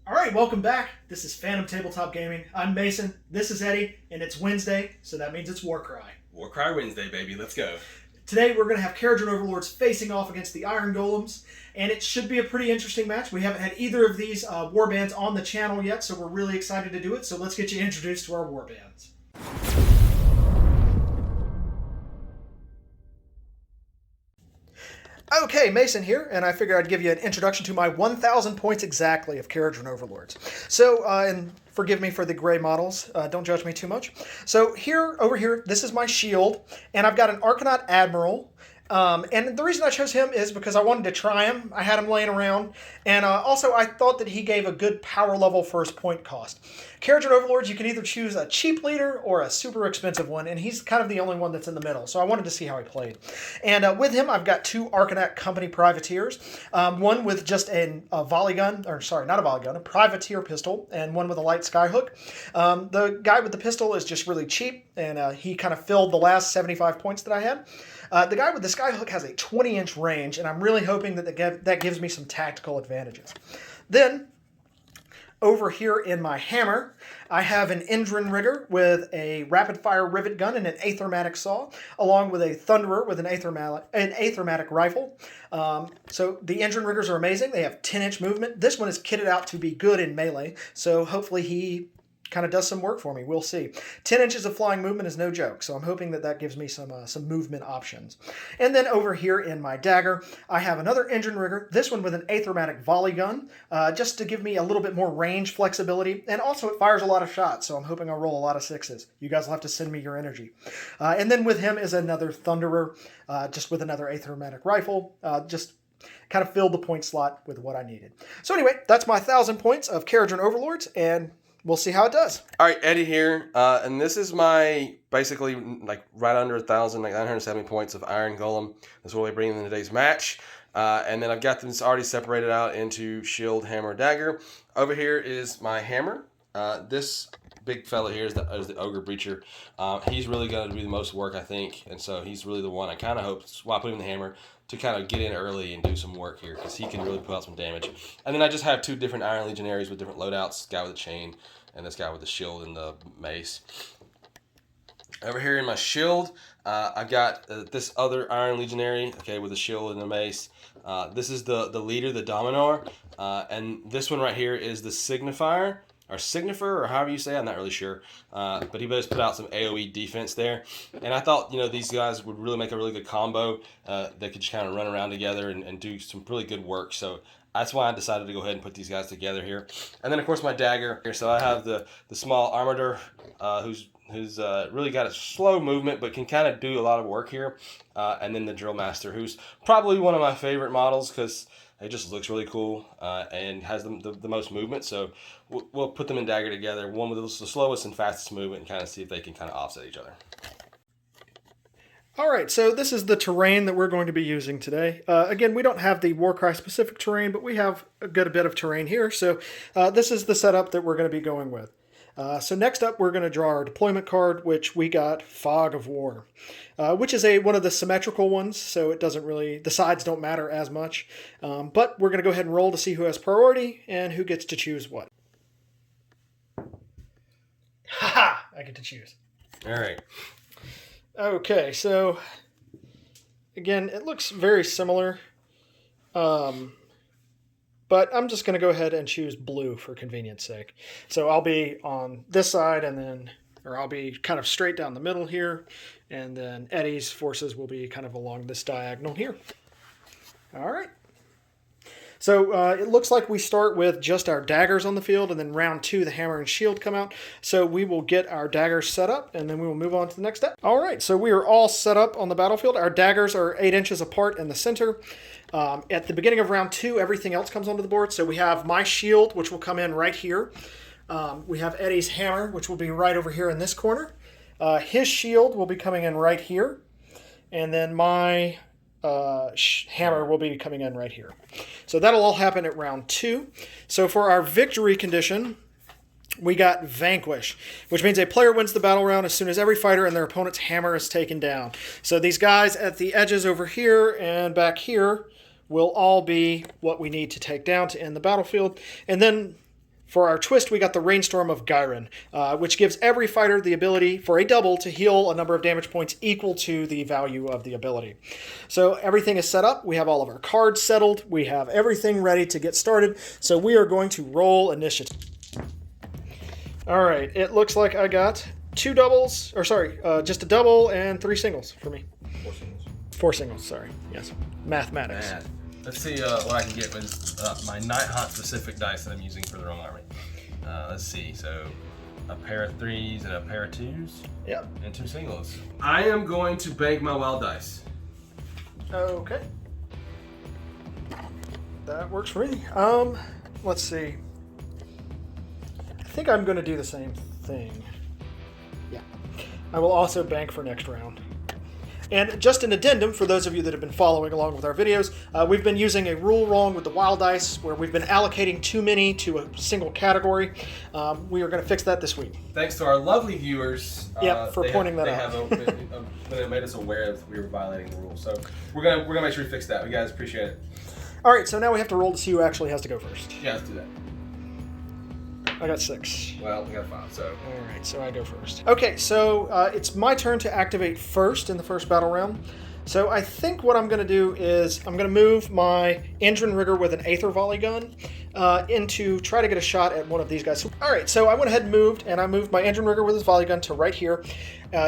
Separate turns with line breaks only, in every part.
All right, welcome back. This is Phantom Tabletop Gaming. I'm Mason. This is Eddie, and it's Wednesday, so that means it's Warcry.
Warcry Wednesday, baby. Let's go.
Today we're going to have Kharadron Overlords facing off against the Iron Golems, and it should be a pretty interesting match. We haven't had either of these warbands on the channel yet, so we're really excited to do it. So let's get you introduced to our warbands. Okay, Mason here, and I figured I'd give you an introduction to my 1,000 points exactly of Kharadron Overlords. So, and forgive me for the gray models, don't judge me too much. So over here, this is my shield, and I've got an Arcanaut Admiral. And the reason I chose him is because I wanted to try him. I had him laying around, and also I thought that he gave a good power level for his point cost. Kharadron Overlords, you can either choose a cheap leader or a super expensive one, and he's kind of the only one that's in the middle, so I wanted to see how he played. And with him, I've got two Arcanaut Company Privateers, one with just a volley gun, or sorry, not a volley gun, a privateer pistol, and one with a light skyhook. The guy with the pistol is just really cheap, and he kind of filled the last 75 points that I had. The guy with the skyhook has a 20-inch range, and I'm really hoping that that gives me some tactical advantages. Then, over here in my hammer, I have an Endrin Rigger with a rapid-fire rivet gun and an Aethermatic saw, along with a Thunderer with an Aethermatic rifle. So the Endrin Riggers are amazing. They have 10-inch movement. This one is kitted out to be good in melee, so hopefully he kind of does some work for me. We'll see. 10 inches of flying movement is no joke, so I'm hoping that that gives me some movement options. And then over here in my dagger, I have another Engine Rigger, this one with an Aethermatic volley gun, just to give me a little bit more range flexibility, and also it fires a lot of shots, so I'm hoping I'll roll a lot of sixes. You guys will have to send me your energy. And then with him is another Thunderer, just with another Aethermatic rifle, just kind of filled the point slot with what I needed. So anyway, that's my 1,000 points of Kharadron Overlords, and we'll see how it does.
All right, Eddie here, and this is my basically like right under 1,000, like 970 points of Iron Golem. That's what we bring in today's match. And then I've got them already separated out into shield, hammer, dagger. Over here is my hammer. This big fella here is the Ogre Breacher. He's really going to do the most work, I think, and so he's really the one I kind of hope, while I put him in the hammer, to kind of get in early and do some work here, because he can really put out some damage. And then I just have two different Iron Legionaries with different loadouts, this guy with a chain and this guy with the shield and the mace. Over here in my shield, I've got this other Iron Legionary, okay, with a shield and a mace. This is the leader, the Dominar, and this one right here is the Signifier, or Signifer, or however you say, I'm not really sure. But he does put out some AoE defense there. And I thought, these guys would really make a really good combo. They could just kind of run around together and do some really good work. So that's why I decided to go ahead and put these guys together here. And then, of course, my dagger here. So I have the small Armator, who's really got a slow movement, but can kind of do a lot of work here. And then the Drill Master, who's probably one of my favorite models, because it just looks really cool and has the most movement. So we'll put them in dagger together, one with the slowest and fastest movement, and kind of see if they can kind of offset each other.
All right, so this is the terrain that we're going to be using today. Again, we don't have the Warcry specific terrain, but we have a good bit of terrain here. So this is the setup that we're going to be going with. So next up, we're going to draw our deployment card, which we got Fog of War, which is one of the symmetrical ones, so it doesn't really, the sides don't matter as much. But we're going to go ahead and roll to see who has priority and who gets to choose what. Haha! I get to choose.
All right.
Okay, so again, it looks very similar. But I'm just going to go ahead and choose blue for convenience sake. So I'll be on this side, or I'll be kind of straight down the middle here, and then Eddie's forces will be kind of along this diagonal here. All right. So it looks like we start with just our daggers on the field, and then round 2, the hammer and shield come out. So we will get our daggers set up, and then we will move on to the next step. All right, so we are all set up on the battlefield. Our daggers are 8 inches apart in the center. At the beginning of round 2, everything else comes onto the board. So we have my shield, which will come in right here. We have Eddie's hammer, which will be right over here in this corner. His shield will be coming in right here. And then my hammer will be coming in right here. So that'll all happen at round 2. So for our victory condition, we got Vanquish, which means a player wins the battle round as soon as every fighter and their opponent's hammer is taken down. So these guys at the edges over here and back here will all be what we need to take down to end the battlefield. And then For our twist, we got the Rainstorm of Gyron, which gives every fighter the ability for a double to heal a number of damage points equal to the value of the ability. So everything is set up. We have all of our cards settled. We have everything ready to get started. So we are going to roll initiative. All right, it looks like I got two doubles, or sorry, just a double and three singles for me.
Four singles.
Four singles, sorry. Yes. Mathematics.
Math. Let's see what I can get with my Night Haunt specific dice that I'm using for the Roam Army. Let's see. So a pair of threes and a pair of twos.
Yep.
And two singles. I am going to bank my wild dice.
Okay. That works for me. Let's see. I think I'm going to do the same thing. Yeah. I will also bank for next round. And just an addendum for those of you that have been following along with our videos, we've been using a rule wrong with the wild dice where we've been allocating too many to a single category. We are going to fix that this week.
Thanks to our lovely viewers.
For pointing that out.
They made us aware that we were violating the rules. So we're gonna make sure we fix that. We guys appreciate it.
All right, so now we have to roll to see who actually has to go first.
Yeah, let's do that.
I got 6.
Well, we got 5, so.
All right, so I go first. Okay, so it's my turn to activate first in the first battle round. So I think what I'm going to do is I'm going to move my Engine Rigger with an Aether Volley gun into try to get a shot at one of these guys. All right, so I went ahead and I moved my Engine Rigger with his volley gun to right here.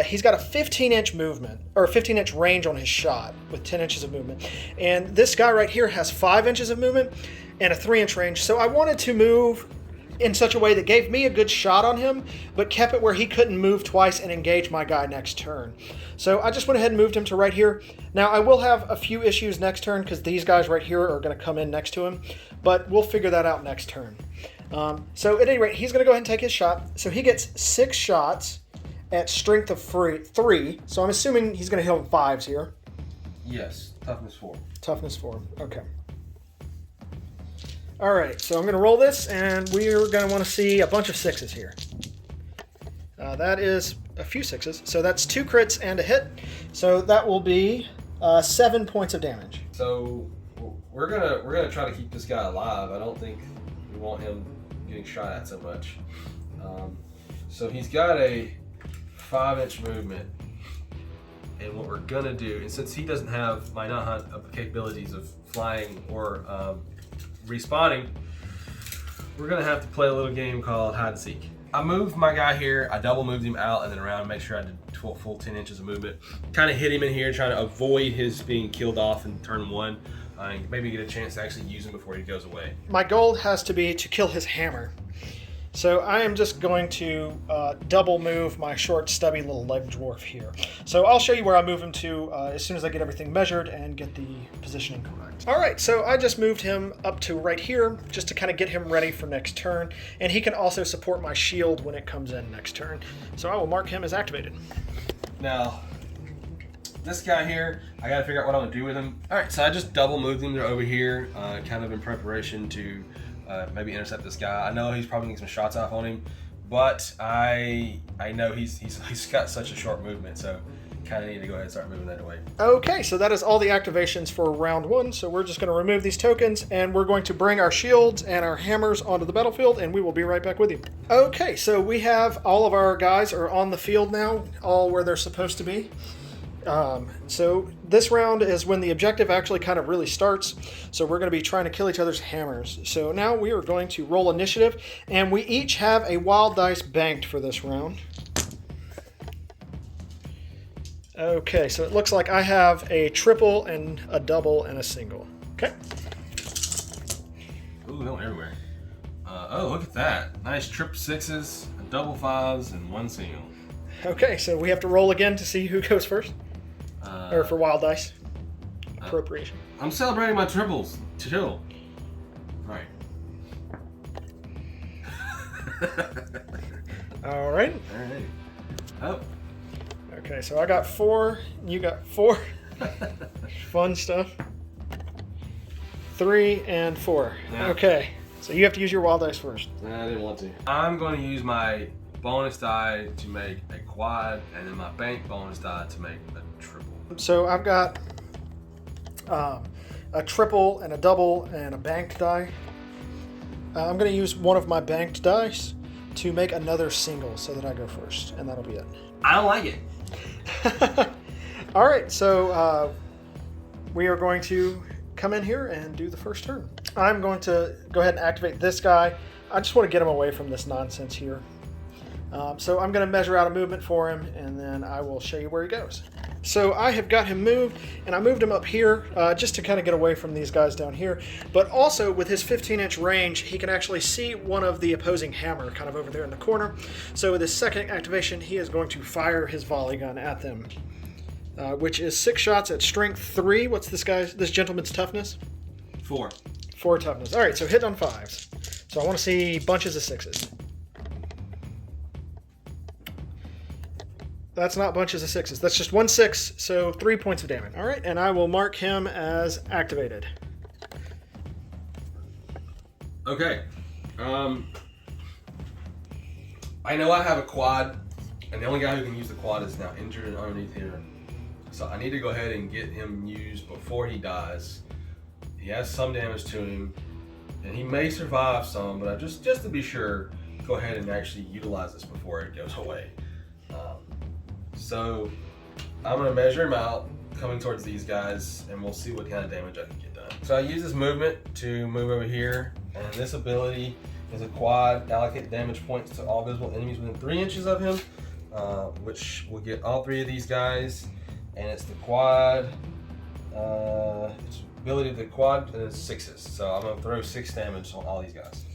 He's got a 15-inch movement, or 15-inch range on his shot with 10 inches of movement. And this guy right here has 5 inches of movement and a 3-inch range. So I wanted to move in such a way that gave me a good shot on him, but kept it where he couldn't move twice and engage my guy next turn. So I just went ahead and moved him to right here. Now I will have a few issues next turn because these guys right here are going to come in next to him, but we'll figure that out next turn. So at any rate, he's going to go ahead and take his shot. So he gets 6 shots at strength of 3. So I'm assuming he's going to hit on 5s here.
Yes, toughness 4.
Toughness 4, okay. All right, so I'm going to roll this, and we're going to want to see a bunch of 6s here. That is a few 6s, so that's 2 crits and a hit. So that will be 7 points of damage.
So we're gonna try to keep this guy alive. I don't think we want him getting shot at so much. So he's got a 5-inch movement, and what we're gonna do, and since he doesn't have my Night Hunt capabilities of flying or respawning, we're gonna have to play a little game called hide and seek. I moved my guy here, I double moved him out and then around, make sure I did full 10 inches of movement. Kind of hit him in here, trying to avoid his being killed off in turn 1. And maybe get a chance to actually use him before he goes away.
My goal has to be to kill his hammer. So I am just going to double move my short, stubby little leg dwarf here. So I'll show you where I move him to as soon as I get everything measured and get the positioning correct. All right, so I just moved him up to right here just to kind of get him ready for next turn. And he can also support my shield when it comes in next turn. So I will mark him as activated.
Now, this guy here, I gotta figure out what I'm gonna do with him. All right, so I just double moved him over here, kind of in preparation to maybe intercept this guy. I know he's probably getting some shots off on him, but I know he's got such a short movement, so kind of need to go ahead and start moving that away.
Okay, so that is all the activations for round 1. So we're just going to remove these tokens, and we're going to bring our shields and our hammers onto the battlefield, and we will be right back with you. Okay, so we have all of our guys are on the field now, all where they're supposed to be. So this round is when the objective actually kind of really starts. So we're going to be trying to kill each other's hammers. So now we are going to roll initiative, and we each have a wild dice banked for this round. Okay, so it looks like I have a triple and a double and a single. Okay.
Ooh, they went everywhere. Oh, look at that. Nice triple 6s, a double 5s, and 1 single.
Okay, so we have to roll again to see who goes first. Or for wild dice. Appropriation.
I'm celebrating my triples. Chill. Alright.
Alright.
Alright. Oh.
Okay, so I got 4. You got 4. Fun stuff. 3 and 4.
Yeah.
Okay, so you have to use your wild dice first.
I didn't want to. I'm going to use my bonus die to make a quad, and then my bank bonus die to make a triple.
So I've got a triple and a double and a banked die. I'm going to use one of my banked dice to make another single so that I go first, and that'll be it.
I don't like it.
All right, so we are going to come in here and do the first turn. I'm going to go ahead and activate this guy. I just want to get him away from this nonsense here. So I'm going to measure out a movement for him, and then I will show you where he goes. So I have got him moved, and I moved him up here just to kind of get away from these guys down here. But also, with his 15-inch range, he can actually see one of the opposing hammer kind of over there in the corner. So with his second activation, he is going to fire his volley gun at them, which is 6 shots at strength 3. What's this gentleman's toughness?
4.
4 toughness. All right, so hit on 5s. So I want to see bunches of 6s. That's not bunches of 6s. That's just 1 6, so 3 points of damage. All right, and I will mark him as activated.
Okay. I know I have a quad, and the only guy who can use the quad is now injured and underneath here. So I need to go ahead and get him used before he dies. He has some damage to him, and he may survive some, but just to be sure, go ahead and actually utilize this before it goes away. So I'm going to measure him out coming towards these guys, and we'll see what kind of damage I can get done. So I use this movement to move over here, and this ability is a quad. Allocate damage points to all visible enemies within 3 inches of him, which will get all 3 of these guys. And it's the quad, it's ability of the quad, and it's 6s. So I'm going to throw 6 damage on all these guys.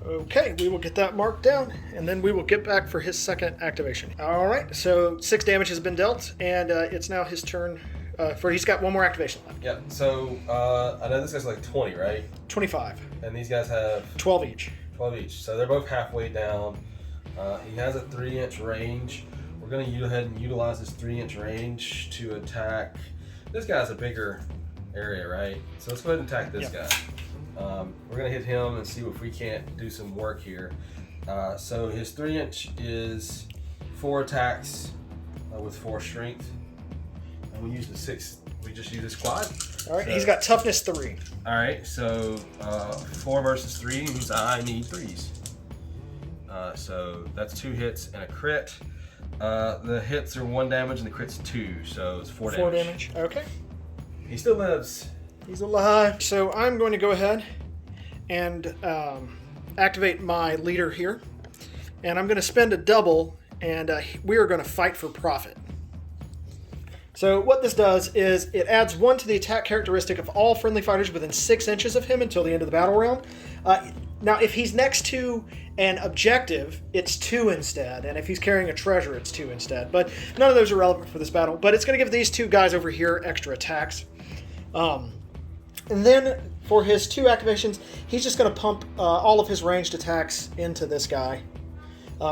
Okay, we will get that marked down, and then we will get back for his second activation. All right, so 6 damage has been dealt, and it's now his turn. He's got 1 more activation left.
Yep. So I know this guy's like 20, right?
25.
And these guys have
12 each.
12 each. So they're both halfway down. He has a 3-inch range. We're going to go ahead and utilize this 3-inch range to attack. This guy's a bigger area, right? So let's go ahead and attack this guy. We're going to hit him and see if we can't do some work here. So his 3-inch is 4 attacks with 4 strength. And we use the 6. We just use this quad.
All right, so he's got toughness 3.
All right, so 4 versus 3 means I need 3s. So that's 2 hits and a crit. The hits are 1 damage and the crit's 2, so it's 4 damage.
4 damage, okay.
He still lives.
He's alive. So I'm going to go ahead and activate my leader here. And I'm going to spend a double, and we are going to fight for profit. So what this does is it adds 1 to the attack characteristic of all friendly fighters within 6 inches of him until the end of the battle round. Now, if he's next to an objective, it's 2 instead. And if he's carrying a treasure, it's 2 instead. But none of those are relevant for this battle. But it's going to give these 2 guys over here extra attacks. And then for his 2 activations, he's just going to pump all of his ranged attacks into this guy.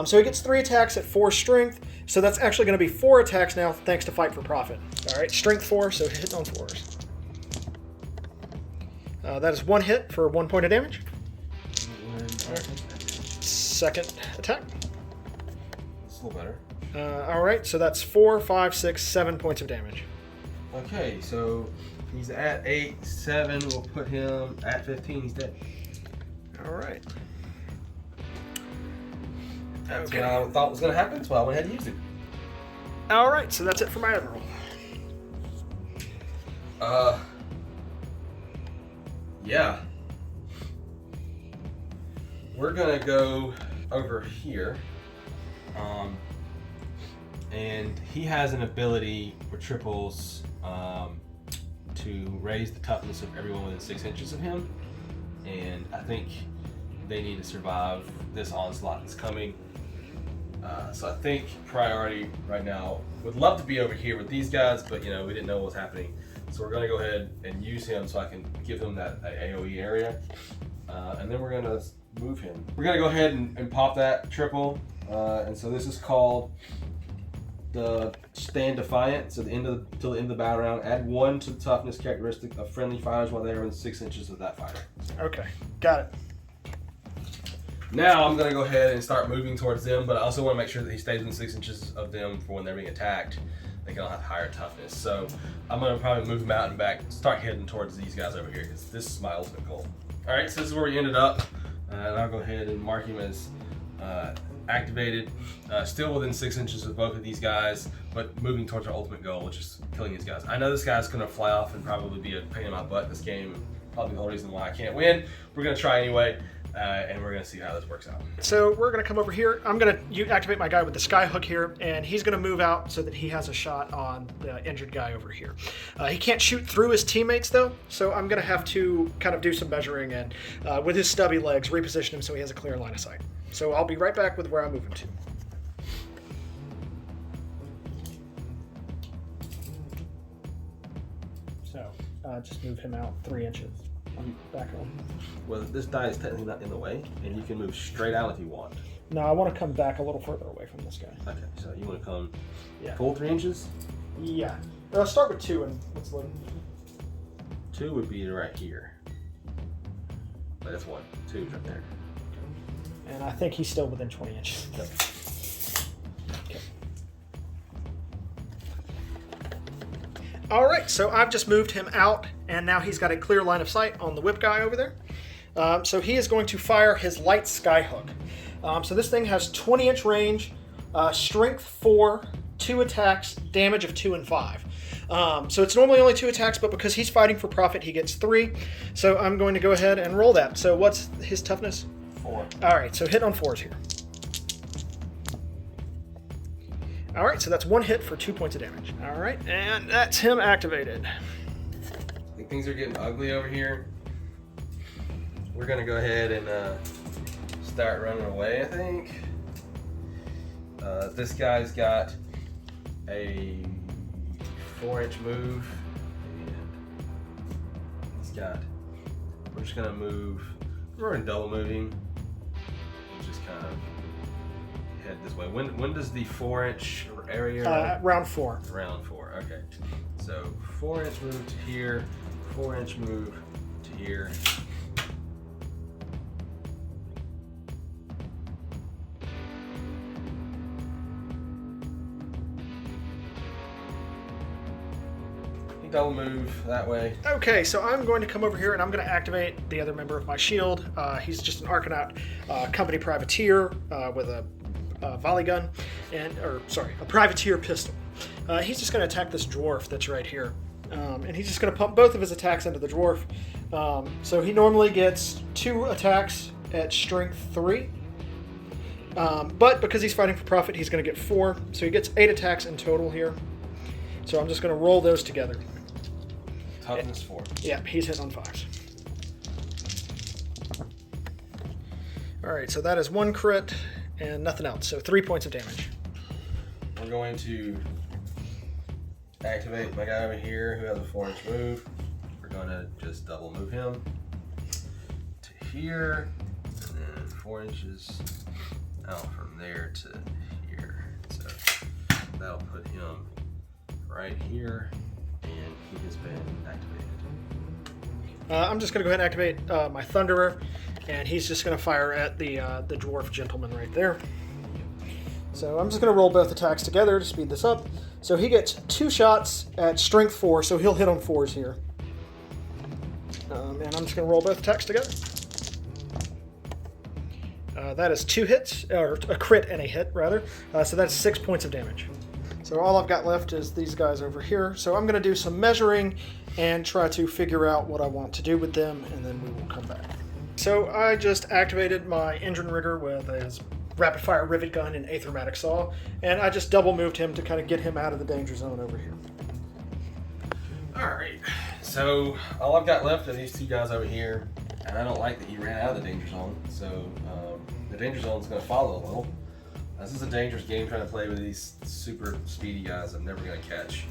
So he gets 3 attacks at 4 strength. So that's actually going to be 4 attacks now, thanks to Fight for Profit. All right, strength 4, so hit on 4s. That is 1 hit for 1 point of damage. Second attack.
It's a little better.
All right, so that's 4, 5, 6, 7 points of damage.
Okay, so he's at 8, 7. We'll put him at 15. He's dead.
All right.
That's what I thought was going to happen, so I went ahead and used it.
All right, so that's it for my Admiral.
Yeah. We're going to go over here. And he has an ability for triples to raise the toughness of everyone within 6 inches of him. And I think they need to survive this onslaught that's coming. So I think priority right now would love to be over here with these guys, but we didn't know what was happening. So we're going to go ahead and use him so I can give him that AoE area. And then we're going to move him. We're going to go ahead and pop that triple. And so this is called the Stand Defiant. So till the end of the battle round, add 1 to the toughness characteristic of friendly fighters while they are in 6 inches of that fighter.
Okay, got it.
Now I'm going to go ahead and start moving towards them, but I also want to make sure that he stays within 6 inches of them for when they're being attacked. They can all have higher toughness. So I'm going to probably move him out and back, start heading towards these guys over here, because this is my ultimate goal. All right, so this is where we ended up. And I'll go ahead and mark him as activated. Still within 6 inches of both of these guys, but moving towards our ultimate goal, which is killing these guys. I know this guy's going to fly off and probably be a pain in my butt in this game. Probably the whole reason why I can't win. We're going to try anyway, and we're going to see how this works out.
So we're going to come over here. I'm going to activate my guy with the skyhook here, and he's going to move out so that he has a shot on the injured guy over here. He can't shoot through his teammates, though, so I'm going to have to kind of do some measuring and, with his stubby legs, reposition him so he has a clear line of sight. So I'll be right back with where I'm moving to. So just move him out 3 inches. I'm back on.
Well, this die is technically not in the way, and you can move straight out if you want.
No, I want to come back a little further away from this guy.
Okay, so you want to come
Yeah.
full 3 inches?
Yeah. I'll start with 2 and let's load.
2 would be right here. But that's 1. 2 is right there.
And I think he's still within 20 inches.
Yep.
Okay. All right, so I've just moved him out, and now he's got a clear line of sight on the whip guy over there. So he is going to fire his light skyhook. So this thing has 20-inch range, strength 4, 2 attacks, damage of 2 and 5. So it's normally only 2 attacks, but because he's fighting for profit, he gets 3. So I'm going to go ahead and roll that. So what's his toughness?
4.
All right, so hit on 4s here. All right, so that's 1 hit for 2 points of damage. All right, and that's him activated.
I think things are getting ugly over here. We're gonna go ahead and start running away, I think. This guy's got a 4-inch move, and he's got, we're just gonna move, we're in double moving. Just kind of head this way. When does the 4-inch area?
Round 4.
Round 4. Okay. So 4-inch move to here, 4-inch move to here. Double move that way.
Okay, so I'm going to come over here and I'm going to activate the other member of my shield. He's just an Arcanaut company privateer with a volley gun, a privateer pistol. He's just going to attack this dwarf that's right here. And he's just going to pump both of his attacks into the dwarf. So he normally gets 2 attacks at strength 3. But because he's fighting for profit, he's going to get 4. So he gets 8 attacks in total here. So I'm just going to roll those together.
Toughness 4.
Yeah, he's hit on 5s. All right, so that is 1 crit and nothing else. So 3 points of damage.
We're going to activate my guy over here who has a 4-inch move. We're going to just double move him to here, and then 4 inches out from there to here. So that'll put him right here, and he has been activated.
I'm just going to go ahead and activate my Thunderer, and he's just going to fire at the dwarf gentleman right there. So I'm just going to roll both attacks together to speed this up. So he gets 2 shots at strength 4, so he'll hit on 4s here. And I'm just going to roll both attacks together. That is 2 hits, or a crit and a hit, rather. So that's 6 points of damage. So all I've got left is these guys over here. So I'm going to do some measuring and try to figure out what I want to do with them, and then we will come back. So I just activated my engine rigger with his rapid fire rivet gun and aethermatic saw, and I just double moved him to kind of get him out of the danger zone over here.
Alright, so all I've got left are these 2 guys over here, and I don't like that he ran out of the danger zone, so the danger zone is going to follow a little. This is a dangerous game trying to play with these super speedy guys I'm never going to catch.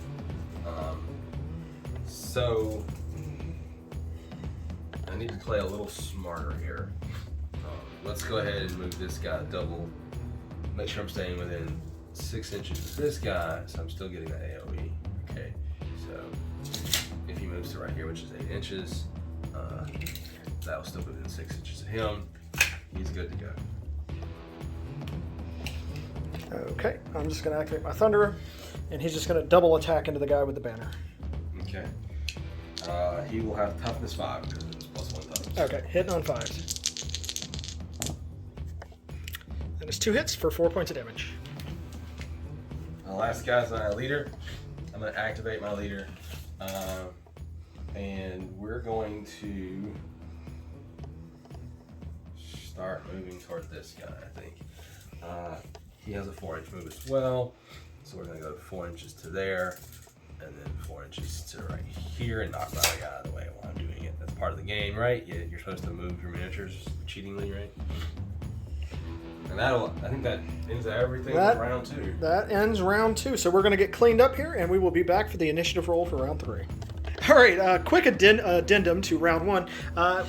So I need to play a little smarter here. Let's go ahead and move this guy double. Make sure I'm staying within 6 inches of this guy, so I'm still getting that AoE. Okay, so if he moves to right here, which is 8 inches, that'll still be within 6 inches of him. He's good to go.
Okay, I'm just going to activate my Thunderer, and he's just going to double attack into the guy with the banner.
Okay. He will have toughness 5 because it's +1 toughness.
Okay, hitting on 5s. That is 2 hits for 4 points of damage.
The last guy's my leader. I'm going to activate my leader. And we're going to start moving toward this guy, I think. He has a 4-inch move as well. So we're going to go 4 inches to there, and then 4 inches to right here, and knock my guy out of the way while I'm doing it. That's part of the game, right? You're supposed to move your miniatures cheatingly, right? And I think that ends everything in round 2.
That ends round 2. So we're going to get cleaned up here, and we will be back for the initiative roll for round 3. All right, quick addendum to round 1.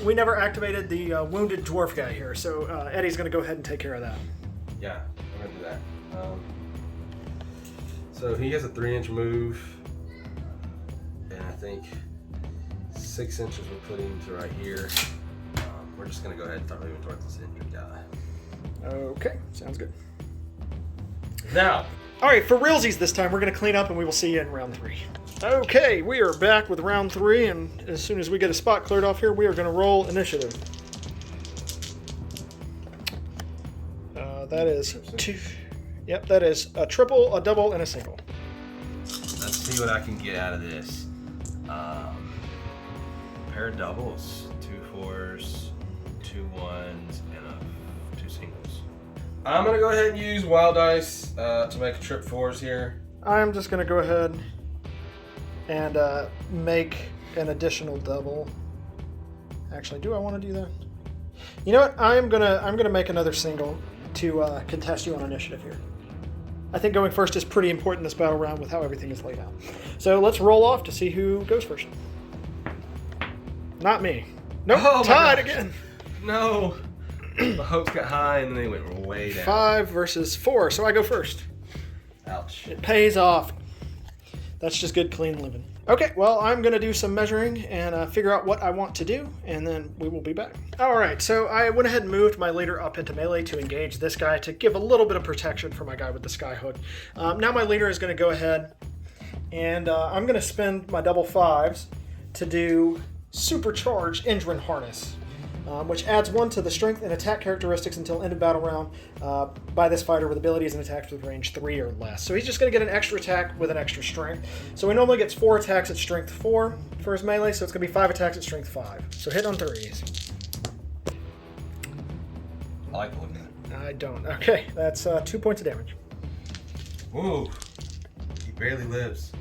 We never activated the wounded dwarf guy here, so Eddie's going to go ahead and take care of that.
Yeah, I'm going to do that. So he has a 3-inch move, and I think 6 inches would put him to right here. We're just going to go ahead and start moving towards this injured guy.
Okay, sounds good.
Now,
all right, for realsies this time, we're going to clean up, and we will see you in round 3. Okay, we are back with round 3, and as soon as we get a spot cleared off here, we are going to roll initiative. That is 2. Yep, that is a triple, a double, and a single.
Let's see what I can get out of this. Pair of doubles, 2 4s, 2 1s, and 2 singles. I'm going to go ahead and use wild dice to make trip 4s here.
I'm just going to go ahead and make an additional double. Actually, do I want to do that? You know what? I'm gonna make another single to contest you on initiative here. I think going first is pretty important in this battle round with how everything is laid out. So let's roll off to see who goes first. Not me. Nope,
Oh,
tied again.
No. The hopes got high and then they went way down.
5 versus 4, so I go first.
Ouch.
It pays off. That's just good, clean living. Okay, well, I'm going to do some measuring and figure out what I want to do, and then we will be back. All right, so I went ahead and moved my leader up into melee to engage this guy to give a little bit of protection for my guy with the skyhook. Now my leader is going to go ahead, and I'm going to spend my double 5s to do Supercharged Engine Harness, which adds 1 to the strength and attack characteristics until end of battle round by this fighter with abilities and attacks with range 3 or less. So he's just going to get an extra attack with an extra strength. So he normally gets 4 attacks at strength 4 for his melee, so it's going to be 5 attacks at strength 5. So hit on 3s.
I like the look of it.
I don't. Okay, that's 2 points of damage.
Whoa. He barely lives.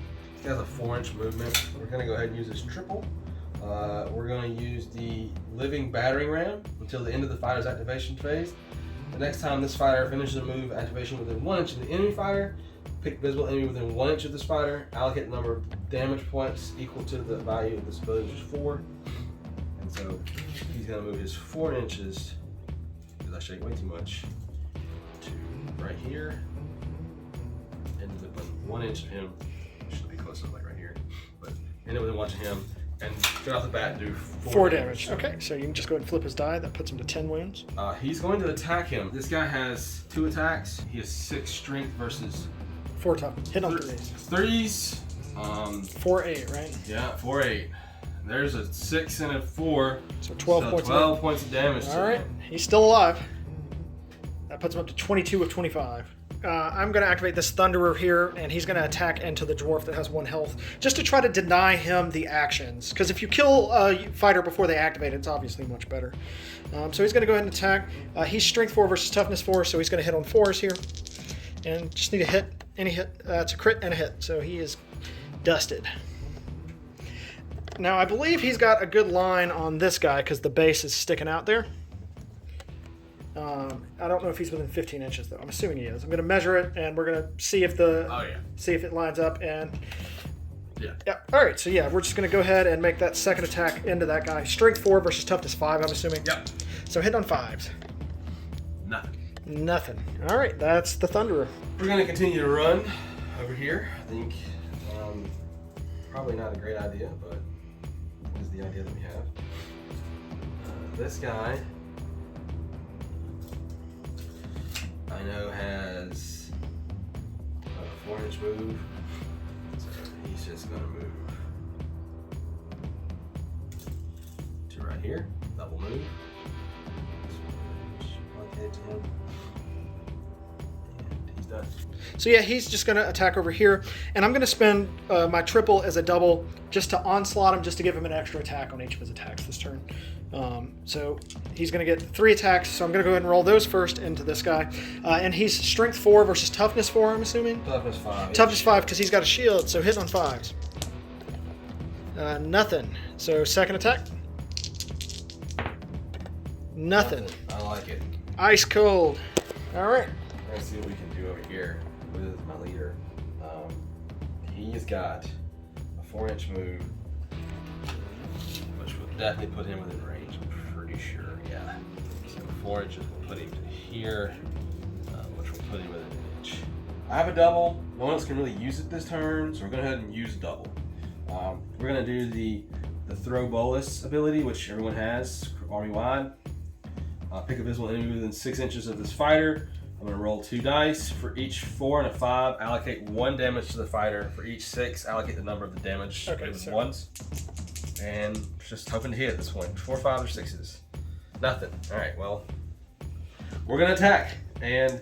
He has a 4-inch movement. We're going to go ahead and use his triple. We're going to use the living battering ram until the end of the fighter's activation phase. The next time this fighter finishes a move activation within 1 inch of the enemy fighter, pick visible enemy within 1 inch of this fighter, allocate the number of damage points equal to the value of this ability, which is 4. And so he's going to move his 4 inches, because I shake way too much, to right here, and within 1 inch of him, should be close to like right here, but end it within 1 inch of him. And straight off the bat, do 4
damage. Okay, so you can just go ahead and flip his die. That puts him to 10 wounds.
He's going to attack him. This guy has 2 attacks. He has 6 strength versus
4 toughness. Hit on 3s.
3s.
4 8, right?
Yeah, 4 8. There's a 6 and a 4.
So 12 points.
12 points of damage.
All right, he's still alive. That puts him up to 22 of 25. I'm going to activate this Thunderer here, and he's going to attack into the dwarf that has 1 health, just to try to deny him the actions. Because if you kill a fighter before they activate, it's obviously much better. So he's going to go ahead and attack. He's strength 4 versus toughness 4, so he's going to hit on 4s here. And just need a hit. Any hit. It's a crit and a hit, so he is dusted. Now, I believe he's got a good line on this guy, because the base is sticking out there. I don't know if he's within 15 inches though. I'm assuming he is. I'm going to measure it, and we're going to see if see if it lines up. And yeah. All right. So yeah, we're just going to go ahead and make that second attack into that guy. Strength 4 versus toughness 5. I'm assuming.
Yep.
So hit on 5s. Nothing. All right. That's the Thunderer.
We're going to continue to run over here. I think probably not a great idea, but this is the idea that we have. This guy, I know, has a 4-inch move, so he's just going to move to right here, double move. Allocate to him.
So yeah, he's just going to attack over here, and I'm going to spend my triple as a double just to onslaught him, just to give him an extra attack on each of his attacks this turn. So he's going to get 3 attacks, so I'm going to go ahead and roll those first into this guy. And he's strength 4 versus toughness 4, I'm assuming?
Toughness 5.
Toughness 5, because he's got a shield, so hitting on 5s. Nothing. So second attack. Nothing.
I like it.
Ice cold. All right.
Let's see what we can do over here with my leader. He's got a 4-inch move, which will definitely put him within range. I'm pretty sure. Yeah. So 4 inches will put him to here, which will put him within an inch. I have a double. No one else can really use it this turn, so we're going to go ahead and use double. We're going to do the throw bolus ability, which everyone has army wide. Pick a visible enemy within 6 inches of this fighter. I'm going to roll 2 dice. For each 4 and a 5, allocate 1 damage to the fighter. For each 6, allocate the number of the damage with ones. And just hoping to hit at this point. 4, 5, or 6s. Nothing. Alright, well, we're going to attack. And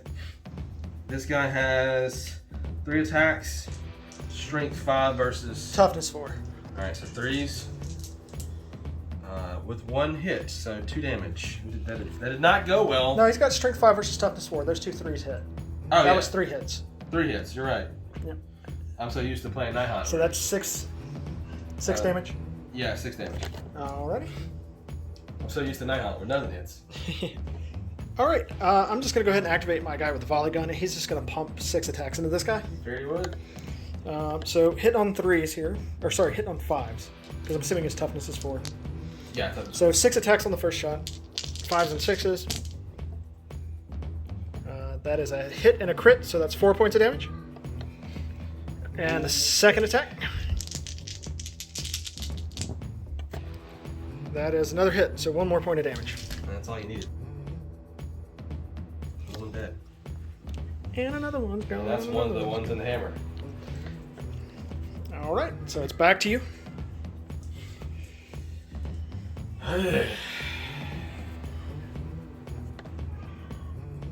this guy has 3 attacks. Strength 5 versus...
Toughness 4.
Alright, so 3s. With 1 hit, so 2 damage. That did not go well.
No, he's got strength 5 versus toughness 4. Those 2 3s hit.
Oh,
that was 3 hits.
3 hits, you're right.
Yep.
I'm so used to playing Nighthawk.
So that's 6 damage?
Yeah, 6 damage.
Alrighty.
I'm so used to Nighthawk where none of the hits.
Alright, I'm just going to go ahead and activate my guy with the volley gun, and he's just going to pump 6 attacks into this guy.
Very would.
So hit on 3s here. Or sorry, hit on 5s. Because I'm assuming his toughness is 4.
Yeah.
So 6 attacks on the first shot. 5s and 6s. That is a hit and a crit, so that's 4 points of damage. And the second attack. That is another hit, so 1 more point of damage.
And that's all you needed. One dead.
And another one.
And that's one of the ones in the hammer.
Alright, so it's back to you.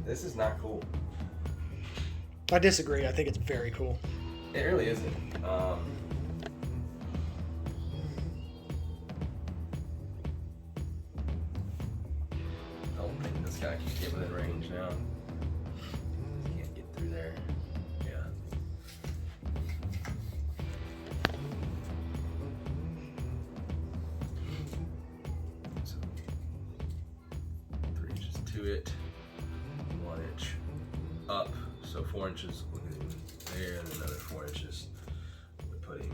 This is not cool.
I disagree. I think it's very cool.
It really isn't. I don't think this guy can get within range now. He can't get through there. Yeah. So 3 inches to it. 1 inch up, so 4 inches there, and another 4 inches would put him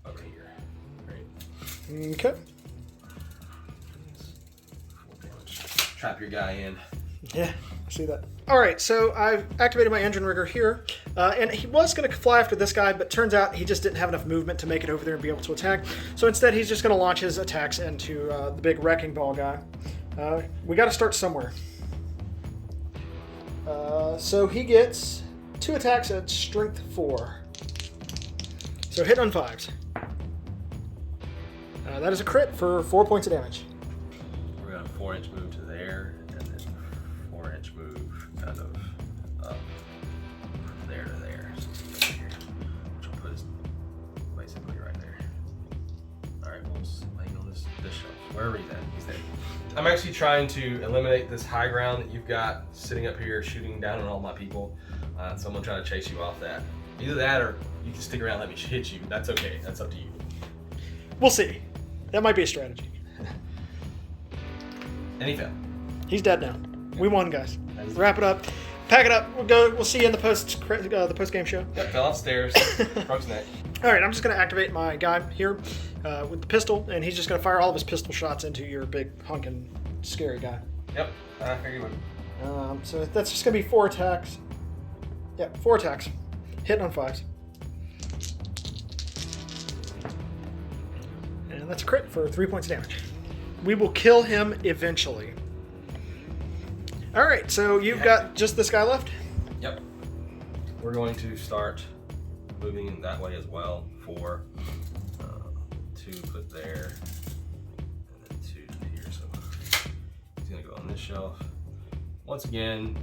over here, right?
Okay.
4 damage. Trap your guy in.
Yeah, I see that. Alright, so I've activated my engine rigger here, and he was going to fly after this guy, but turns out he just didn't have enough movement to make it over there and be able to attack. So instead, he's just going to launch his attacks into the big wrecking ball guy. We got to start somewhere. So he gets 2 attacks at strength 4. So hit on 5s. That is a crit for 4 points of damage.
We're going to 4-inch move to there, and then 4-inch move kind of up there to there. So here, which will put us basically right there. Alright, we'll lay on this shelf. Where are we at? He's there. I'm actually trying to eliminate this high ground that you've got sitting up here shooting down on all my people. Someone trying to chase you off that. Either that or you can stick around and let me hit you. That's okay. That's up to you.
We'll see. That might be a strategy.
And he fell.
He's dead now. We won, guys. Wrap it up. Pack it up. We'll go. We'll see you in the post game show.
Yep, fell off stairs. Broke his neck.
All right, I'm just going to activate my guy here with the pistol, and he's just going to fire all of his pistol shots into your big honking scary guy.
Yep, I figured he would.
So that's just going to be 4 attacks. Yeah, 4 attacks. Hitting on 5s. And that's a crit for 3 points of damage. We will kill him eventually. All right, so you've got just this guy left?
Yep. We're going to start moving in that way as well. 4, 2 put there, and then 2 here. So he's gonna go on this shelf. Once again,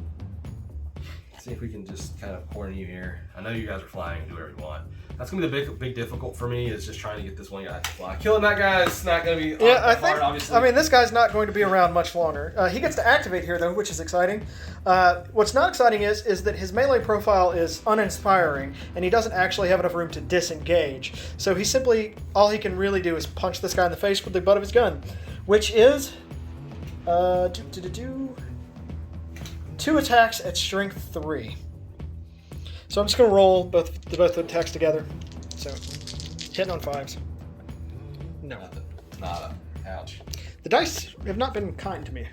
See if we can just kind of corner you here. I know you guys are flying and do whatever you want. That's gonna be the big difficult for me is just trying to get this one guy to fly. Killing that guy is not gonna be hard, obviously.
I mean, this guy's not going to be around much longer. He gets to activate here though, which is exciting. What's not exciting is that his melee profile is uninspiring, and he doesn't actually have enough room to disengage. So he simply, all he can really do is punch this guy in the face with the butt of his gun, which is 2 attacks at strength 3. So I'm just going to roll both the attacks together. So, hitting on 5s. No.
Nada. Ouch.
The dice have not been kind to me.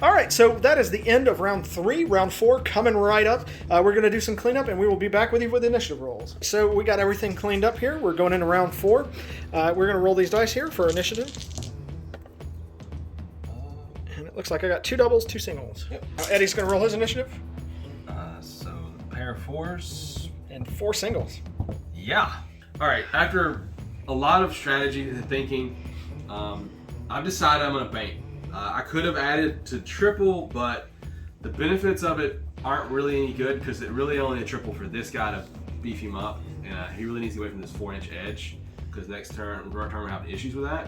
All right, so that is the end of round 3. Round 4 coming right up. We're going to do some cleanup, and we will be back with you with initiative rolls. So we got everything cleaned up here. We're going into round 4. We're going to roll these dice here for initiative. And it looks like I got 2 doubles, 2 singles.
Yep.
Now Eddie's going to roll his initiative.
So pair of 4s.
And 4 singles.
Yeah. All right. After a lot of strategy and thinking, I've decided I'm going to bank. I could have added to triple, but the benefits of it aren't really any good because it really only a triple for this guy to beef him up. And he really needs to get away from this 4-inch edge because next turn we're having issues with that.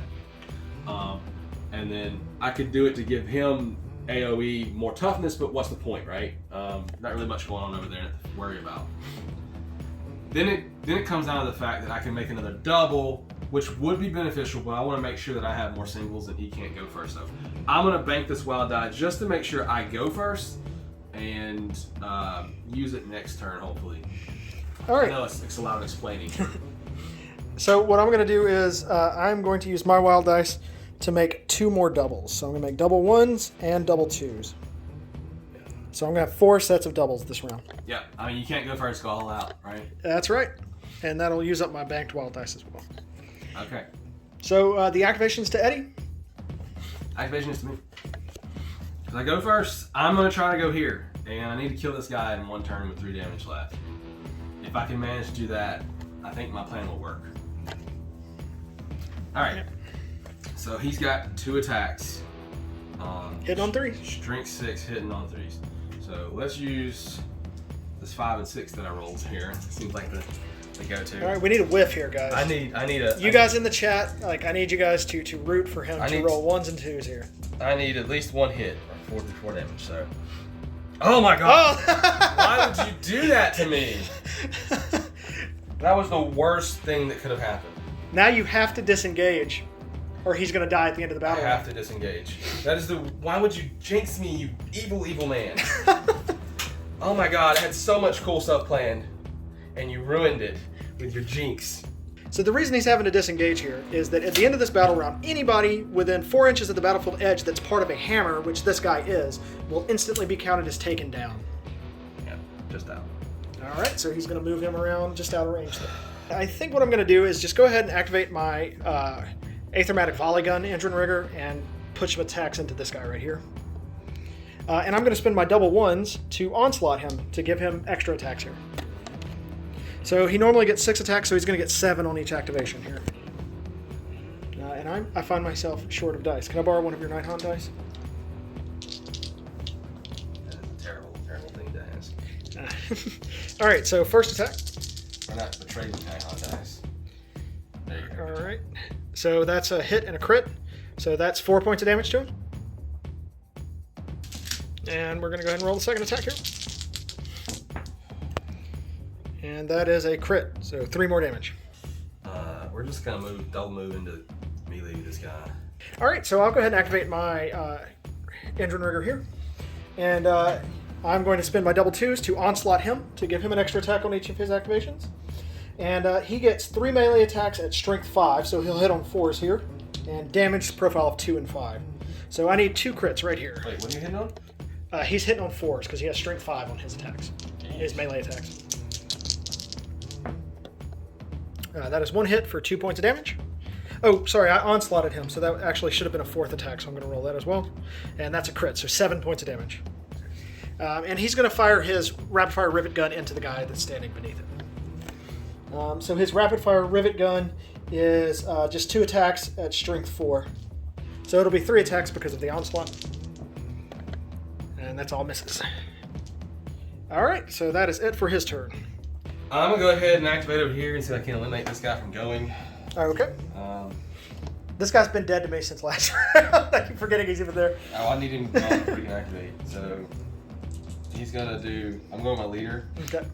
And then I could do it to give him AoE more toughness, but what's the point, right? Not really much going on over there to worry about. Then it comes down to the fact that I can make another double, which would be beneficial, but I want to make sure that I have more singles and he can't go first. So I'm going to bank this wild die just to make sure I go first and use it next turn, hopefully.
All right.
I know it's a lot of explaining.
So what I'm going to do is I'm going to use my wild dice to make 2 more doubles. So I'm going to make double 1s and double 2s. So I'm going to have 4 sets of doubles this round.
Yeah, I mean, you can't go first, go all out, right?
That's right. And that'll use up my banked wild dice as well.
Okay.
So the activation's to Eddie.
Activation is to me. If I go first, I'm going to try to go here. And I need to kill this guy in 1 turn with 3 damage left. If I can manage to do that, I think my plan will work. Alright.
Yep.
So he's got 2 attacks.
Hitting on 3.
Strength 6, hitting on 3s. So let's use this 5 and 6 that I rolled here. Seems like the go-to.
All right, we need a whiff here, guys.
I need a.
You guys in the chat, I need you guys to root for him to roll 1s and 2s here.
I need at least 1 hit or 4 damage. So. Oh my god! Oh. Why would you do that to me? That was the worst thing that could have happened.
Now you have to disengage, or he's going to die at the end of the battle.
I have to disengage. That is the. Why would you jinx me, you evil, evil man? Oh my god! I had so much cool stuff planned, and you ruined it with your jinx.
So the reason he's having to disengage here is that at the end of this battle round, anybody within 4 inches of the battlefield edge that's part of a hammer, which this guy is, will instantly be counted as taken down.
Yeah, just out.
All right, so he's going to move him around just out of range there. I think what I'm going to do is just go ahead and activate my Aethermatic Volley Gun Engine Rigger and push some attacks into this guy right here. And I'm going to spend my double 1s to onslaught him to give him extra attacks here. So he normally gets 6 attacks, so he's going to get 7 on each activation here. And I find myself short of dice. Can I borrow one of your Nighthaunt dice?
That is a terrible, terrible thing to ask.
All right, so first attack.
We're not betraying Nighthaunt dice. There you go.
All right. So that's a hit and a crit. So that's 4 points of damage to him. And we're going to go ahead and roll the second attack here. And that is a crit, so 3 more damage.
We're just going to double move into melee with this guy.
All right, so I'll go ahead and activate my Engine Rigger here. And I'm going to spend my double 2s to onslaught him to give him an extra attack on each of his activations. And he gets 3 melee attacks at strength 5, so he'll hit on 4s here. And damage profile of 2 and 5. So I need 2 crits right here.
Wait, what are you hitting on?
He's hitting on 4s because he has strength 5 on his attacks, his melee attacks. That is 1 hit for 2 points of damage. Oh, sorry, I onslaughted him, so that actually should have been a 4th attack, so I'm going to roll that as well. And that's a crit, so 7 points of damage. And he's going to fire his rapid-fire rivet gun into the guy that's standing beneath it. So his rapid-fire rivet gun is just 2 attacks at strength 4. So it'll be 3 attacks because of the onslaught. And that's all misses. All right, so that is it for his turn.
I'm gonna go ahead and activate over here and see if I can eliminate this guy from going.
Okay. This guy's been dead to me since last round. I keep forgetting he's even there.
Oh, I need him to freaking activate. So he's gonna do. I'm going with my leader.
Okay.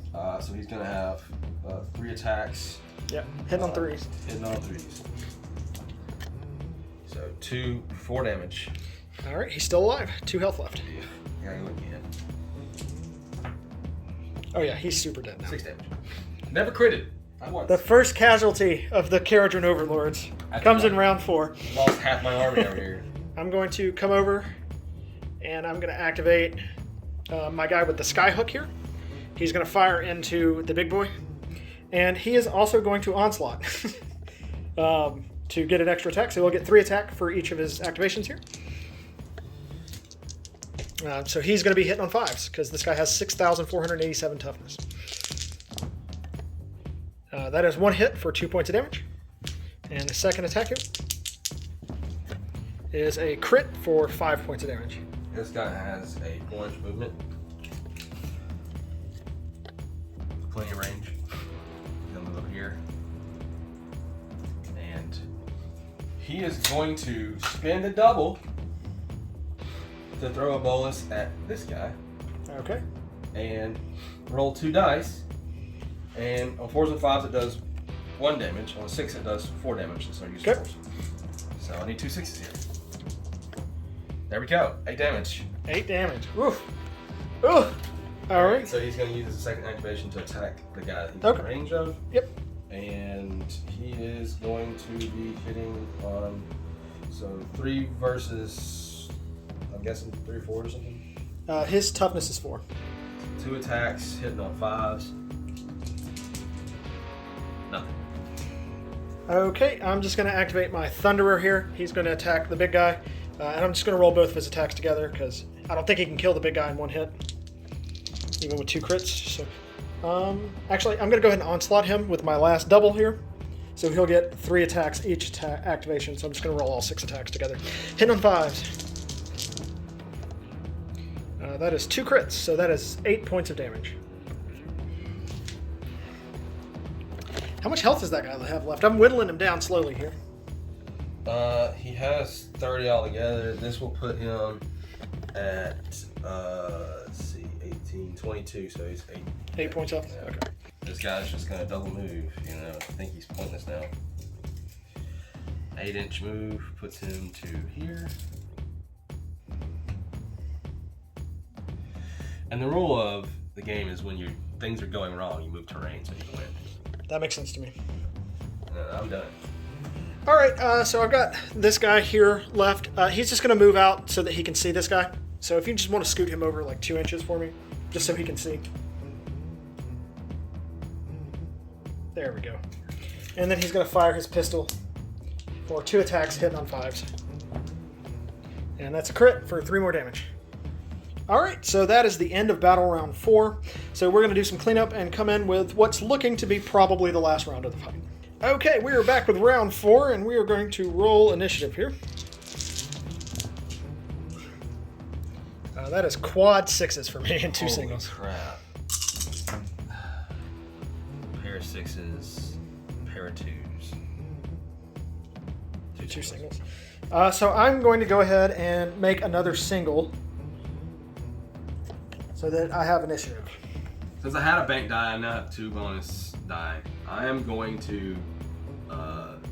So he's gonna have 3 attacks.
Yep. Hitting on 3s.
Hitting on 3s. So 2, 4 damage.
All right, he's still alive. 2 health left.
Yeah, gotta go again.
Oh yeah, he's super dead now.
6 damage. Never critted. I won.
The first casualty of the Kharadron Overlords comes in round 4.
Lost half my army over here.
I'm going to come over and I'm going to activate my guy with the skyhook here. He's going to fire into the big boy. And he is also going to onslaught to get an extra attack. So he'll get 3 attack for each of his activations here. So he's going to be hitting on 5s because this guy has 6,487 toughness. That is 1 hit for 2 points of damage. And the second attack here is a crit for 5 points of damage.
This guy has a 4-inch movement. Plenty of range. He's gonna move up here. And he is going to spin the double to throw a bolus at this guy.
Okay.
And roll 2 dice. And on 4s and 5s it does 1 damage. On 6 it does 4 damage. So I use 4s. So I need 2 6s here. There we go. 8 damage.
8 damage. Oof. Oof. All right.
So he's going to use his second activation to attack the guy that he's
Okay.
in range of.
Yep.
And he is going to be hitting on, so 3 versus, I'm guessing 3 or 4 or something.
His toughness is 4.
2 attacks, hitting on 5s. Nothing.
Okay, I'm just going to activate my Thunderer here. He's going to attack the big guy. And I'm just going to roll both of his attacks together because I don't think he can kill the big guy in 1 hit, even with 2 crits. So, actually, I'm going to go ahead and onslaught him with my last double here. So he'll get 3 attacks each activation. So I'm just going to roll all 6 attacks together. Hitting on 5s. That is 2 crits, so that is 8 points of damage. How much health does that guy have left? I'm whittling him down slowly here.
He has 30 altogether. This will put him at, let's see, 18, 22, so he's 8.
8 points health?
Yeah.
Okay.
This guy's just going to double move, you know. I think he's pointless now. 8-inch move puts him to here. And the rule of the game is when things are going wrong, you move terrain so you can win.
That makes sense to me.
I'm done.
All right, so I've got this guy here left. He's just going to move out so that he can see this guy. So if you just want to scoot him over like 2 inches for me, just so he can see. There we go. And then he's going to fire his pistol for 2 attacks hitting on 5s. And that's a crit for 3 more damage. All right, so that is the end of battle round 4. So we're going to do some cleanup and come in with what's looking to be probably the last round of the fight. Okay, we are back with round 4, and we are going to roll initiative here. That is quad 6s for me and 2 singles.
Crap. Pair of 6s, pair of 2s.
2 singles. So I'm going to go ahead and make another single so that I have initiative.
Since I had a bank die, I now have 2 bonus die. I am going to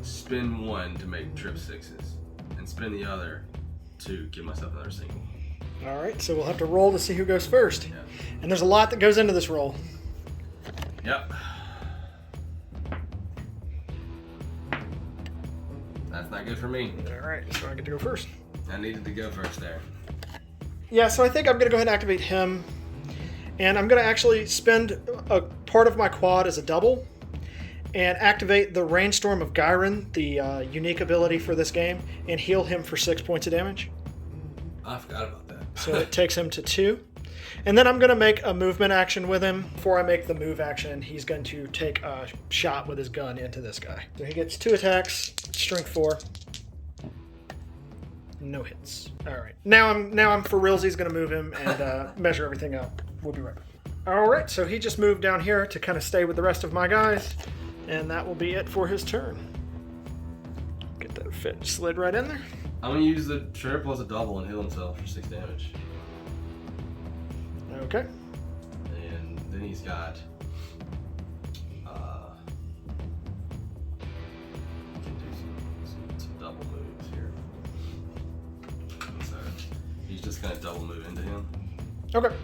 spin 1 to make trip 6s and spin the other to give myself another single.
All right, so we'll have to roll to see who goes first.
Yeah.
And there's a lot that goes into this roll.
Yep. That's not good for me.
All right, so I get to go first.
I needed to go first there.
Yeah, so I think I'm going to go ahead and activate him. And I'm going to actually spend a part of my quad as a double and activate the Rainstorm of Gyron, the unique ability for this game, and heal him for 6 points of damage.
I forgot about that.
So it takes him to 2. And then I'm going to make a movement action with him. Before I make the move action, he's going to take a shot with his gun into this guy. So he gets 2 attacks, strength 4. No hits. All right. Now I'm for realsies going to move him and measure everything out. We'll be right back. All right, so he just moved down here to kind of stay with the rest of my guys, and that will be it for his turn. Get that fit slid right in there.
I'm going to use the triple as a double and heal himself for 6 damage.
Okay.
And then he's got... he can do some double moves here. So he's just going to double move into him.
Okay.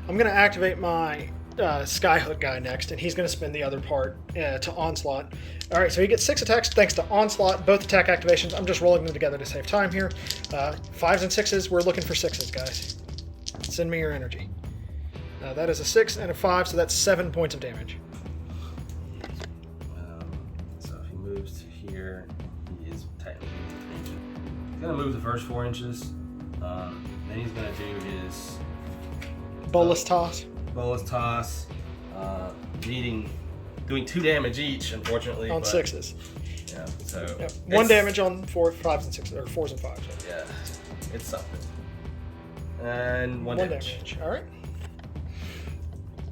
I'm going to activate my Skyhook guy next, and he's going to spend the other part to Onslaught. All right, so he gets 6 attacks thanks to Onslaught, both attack activations. I'm just rolling them together to save time here. 5s and 6s. We're looking for 6s, guys. Send me your energy. That is a 6 and a 5, so that's 7 points of damage.
So if he moves to here, he is technically in. He's going to move the first 4 inches. Then he's going to do his...
Bolus toss.
Bolus toss, doing 2 damage each, unfortunately.
On 6s.
Yeah, so.
Yep. 1 damage on 4s, 5s, and 6s, or 4s and 5s.
Yeah, it's something. And 1 damage.
All right.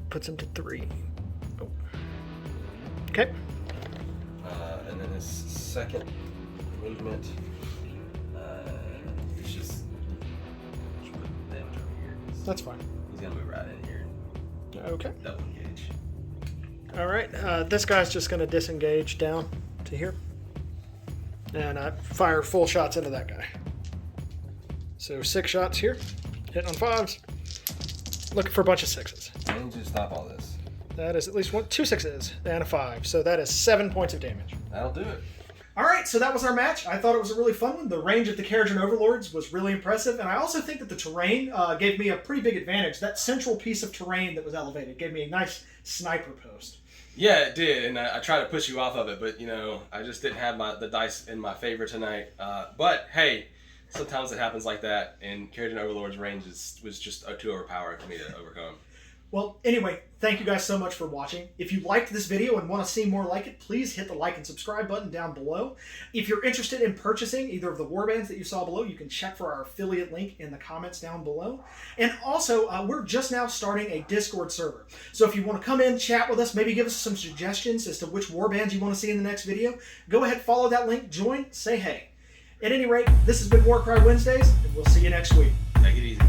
Puts him to 3. Oh. Okay.
And then his second movement, it's just put the damage over here.
That's fine.
He's gonna move right in here.
Okay.
Double engage.
All right. This guy's just going to disengage down to here. And fire full shots into that guy. So 6 shots here. Hitting on 5s. Looking for a bunch of 6s.
I need you to stop all this.
That is at least 2 6s and a 5. So that is 7 points of damage.
That'll do it.
All right, so that was our match. I thought it was a really fun one. The range of the Kharadron Overlords was really impressive, and I also think that the terrain gave me a pretty big advantage. That central piece of terrain that was elevated gave me a nice sniper post.
Yeah, it did, and I tried to push you off of it, but, I just didn't have the dice in my favor tonight. But, hey, sometimes it happens like that, and Kharadron Overlord's range was just too overpowered for me to overcome.
Well, anyway, thank you guys so much for watching. If you liked this video and want to see more like it, please hit the like and subscribe button down below. If you're interested in purchasing either of the warbands that you saw below, you can check for our affiliate link in the comments down below. And also, we're just now starting a Discord server. So if you want to come in, chat with us, maybe give us some suggestions as to which warbands you want to see in the next video, go ahead, follow that link, join, say hey. At any rate, this has been Warcry Wednesdays, and we'll see you next week.
Take it easy.